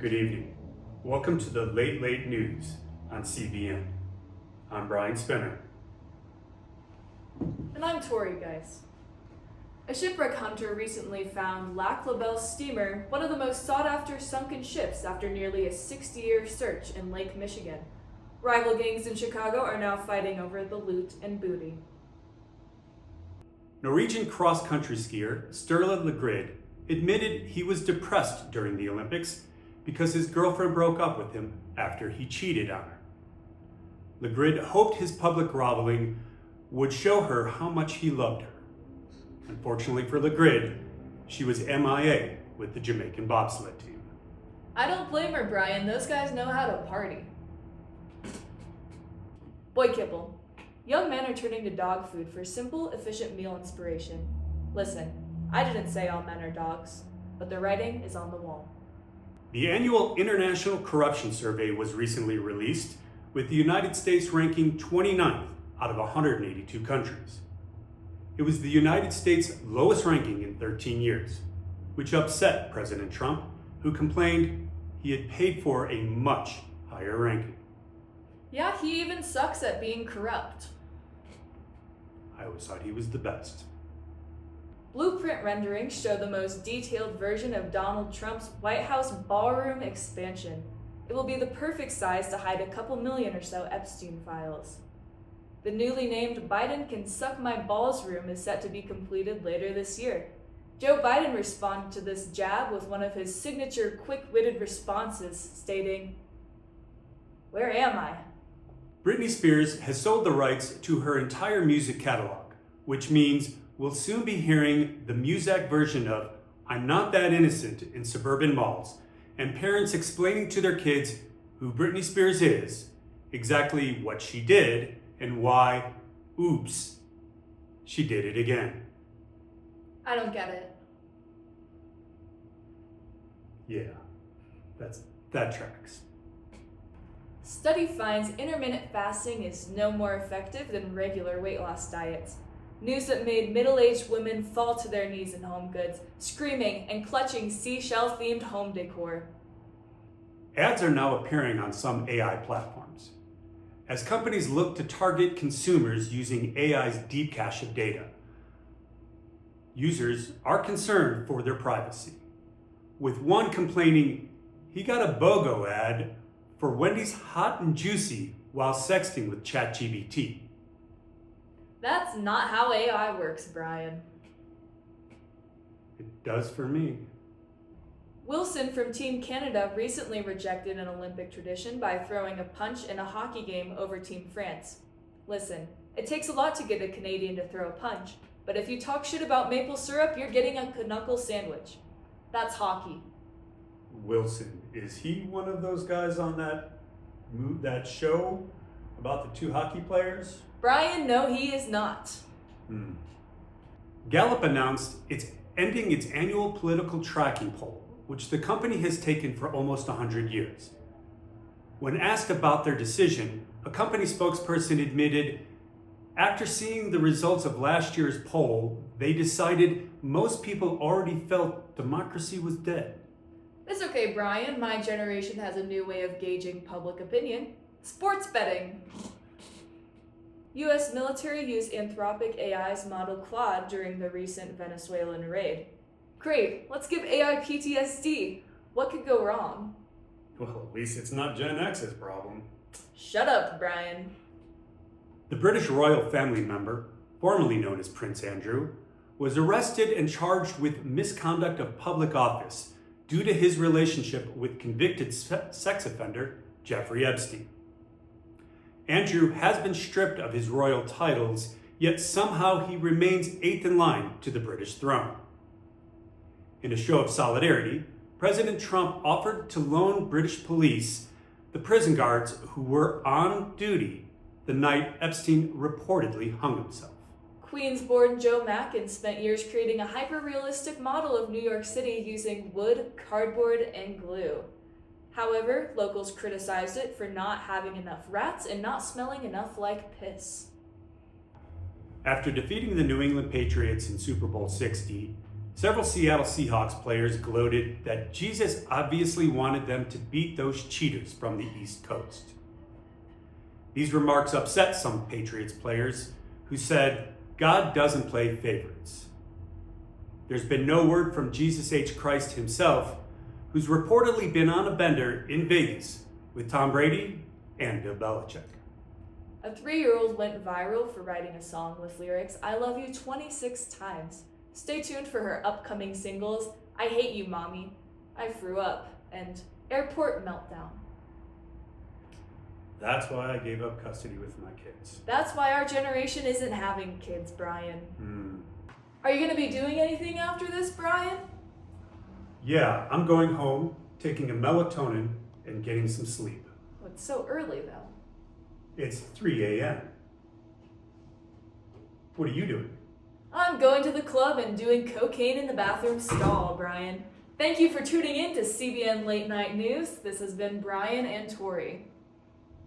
Good evening. Welcome to the Late Late News on CBN. I'm Brian Spinner. And I'm Tori, Geis. A shipwreck hunter recently found Lac La Belle steamer, one of the most sought-after sunken ships after nearly a 60-year search in Lake Michigan. Rival gangs in Chicago are now fighting over the loot and booty. Norwegian cross-country skier Sturla Legrid admitted he was depressed during the Olympics because his girlfriend broke up with him after he cheated on her. Legrid hoped his public groveling would show her how much he loved her. Unfortunately for Legrid, she was MIA with the Jamaican bobsled team. I don't blame her, Brian. Those guys know how to party. Boy kibble. Young men are turning to dog food for simple, efficient meal inspiration. Listen, I didn't say all men are dogs, but the writing is on the wall. The annual International Corruption Survey was recently released, with the United States ranking 29th out of 182 countries. It was the United States' lowest ranking in 13 years, which upset President Trump, who complained he had paid for a much higher ranking. Yeah, he even sucks at being corrupt. I always thought he was the best. Blueprint renderings show the most detailed version of Donald Trump's White House ballroom expansion. It will be the perfect size to hide a couple million or so Epstein files. The newly named Biden Can Suck My Balls room is set to be completed later this year. Joe Biden responded to this jab with one of his signature quick-witted responses, stating, "Where am I?" Britney Spears has sold the rights to her entire music catalog, which means we'll soon be hearing the Muzak version of I'm Not That Innocent in suburban malls, and parents explaining to their kids who Britney Spears is, exactly what she did, and why, oops, she did it again. I don't get it. Yeah, that tracks. Study finds intermittent fasting is no more effective than regular weight loss diets. News that made middle-aged women fall to their knees in home goods, screaming and clutching seashell-themed home decor. Ads are now appearing on some AI platforms, as companies look to target consumers using AI's deep cache of data. Users are concerned for their privacy, with one complaining he got a BOGO ad for Wendy's hot and juicy while sexting with ChatGPT. That's not how AI works, Brian. It does for me. Wilson from Team Canada recently rejected an Olympic tradition by throwing a punch in a hockey game over Team France. Listen, it takes a lot to get a Canadian to throw a punch, but if you talk shit about maple syrup, you're getting a knuckle sandwich. That's hockey. Wilson, is he one of those guys on that show about the two hockey players? Brian, no, he is not. Gallup announced it's ending its annual political tracking poll, which the company has taken for almost 100 years. When asked about their decision, a company spokesperson admitted, after seeing the results of last year's poll, they decided most people already felt democracy was dead. It's okay, Brian. My generation has a new way of gauging public opinion. Sports betting. U.S. military used Anthropic AI's model Claude during the recent Venezuelan raid. Great, let's give AI PTSD. What could go wrong? Well, at least it's not Gen X's problem. Shut up, Brian. The British royal family member, formerly known as Prince Andrew, was arrested and charged with misconduct of public office due to his relationship with convicted sex offender Jeffrey Epstein. Andrew has been stripped of his royal titles, yet somehow he remains eighth in line to the British throne. In a show of solidarity, President Trump offered to loan British police the prison guards who were on duty the night Epstein reportedly hung himself. Queens-born Joe Mackin spent years creating a hyper-realistic model of New York City using wood, cardboard, and glue. However, locals criticized it for not having enough rats and not smelling enough like piss. After defeating the New England Patriots in Super Bowl 60, Several Seattle Seahawks players gloated that Jesus obviously wanted them to beat those cheaters from the East Coast. These remarks upset some Patriots players who said, God doesn't play favorites. There's been no word from Jesus H. Christ himself, who's reportedly been on a bender in Vegas with Tom Brady and Bill Belichick. A 3-year-old went viral for writing a song with lyrics, I love you 26 times. Stay tuned for her upcoming singles, I Hate You, Mommy, I Threw Up, and Airport Meltdown. That's why I gave up custody with my kids. That's why our generation isn't having kids, Brian. Are you going to be doing anything after this, Brian? Yeah, I'm going home, taking a melatonin, and getting some sleep. Oh, it's so early, though. It's 3 a.m. What are you doing? I'm going to the club and doing cocaine in the bathroom stall, Brian. Thank you for tuning in to CBN Late Night News. This has been Brian and Tori.